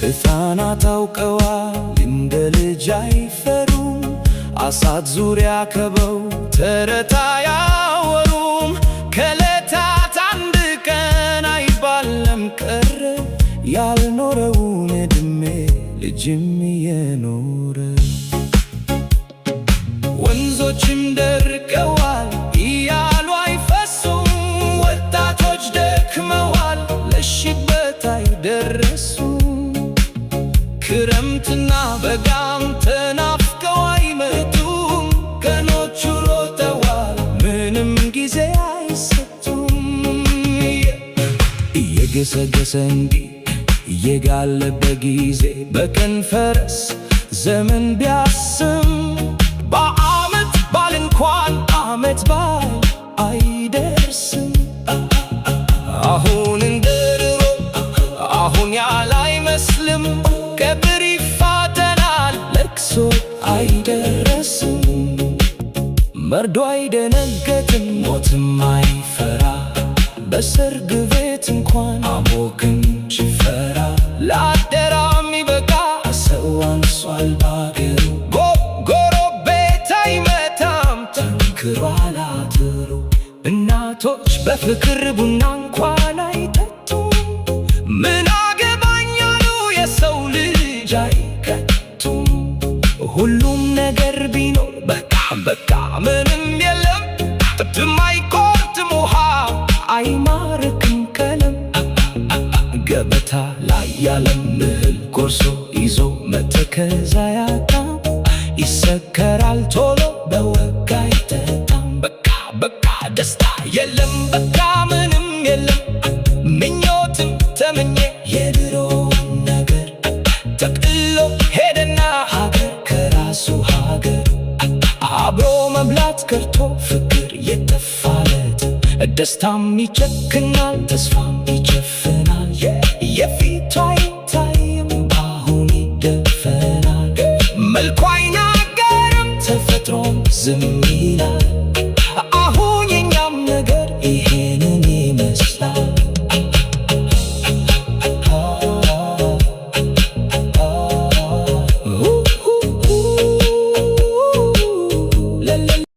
ሕፃናት አውቀዋል እንደ ልጅ አይፈሩም። አሳት ዙሪያ ከበው ተረት አያወሩም። ከዕለታት አንድ ቀን አይባልም ቀረ ያልኖረውን ዕድሜ ልጅም እየኖረ። ወንዞችም ደርቀዋል እያሉ አይፈሱም። ወጣቶች ደክመዋል ለሽበት አይደረሱም። ክረምትና በጋም ተናፍቀው አይመጡም። ቀኖቹ ሮጠዋል ምንም ጊዜ አይሰጡም። እየገሰገሰ እንዲህ እየጋለበ ጊዜ በቀን ፈረስ ዘመን ቢያስም በዓመት ባል እንኳን ዓመት ባል አይደርስም። አሁን እንደ ድሮ አሁን ያለ አይመስልም። ቀብር ይፋተናል ለቅሶ አይደረስም። መርዶ አይደነግጥም ሞትም አይፈራ። በሰርግ ቤት እንኳን አሞግን ጭፈራ። ለአደራም ይበቃ ሰው አንሷል ባገሩ። ጎረቤት አይመታም ጠንክሯል አጥሩ። እናቶች በፍቅር ቡና እንኳን አይጠጡም። ምን አገባኝ አሉ የሰው ልጅ አይቀጡም። ሁሉም ነገር ቢኖር በቃ ምንም የለም። ጥድም አይቆርጥም ውሃ አይማርክም ቀለም። ገበታ ላይ ያለም እህል ጎርሶ ይዞ መተከዝ አያጣም። ይሰከራል ቶሎ በወግ አይጠጣም። በቃ ደስታ የለም በቃ ምንም የለም። ምኞትም ተመኘ የድሮውን ነገር ጠቅልሎ ሄደና ሀገር ከራሱ ሀገር። አብሮ መብላት ቀርቶ ፍቅር የጠፋለት ደስታም ይጨክናል ተስፋም ይጨፍናል። የፊቱ አይታይም አሁን ይደፈናል። መልኩ አይናገርም ተፈጥሮም ዝም ይላል።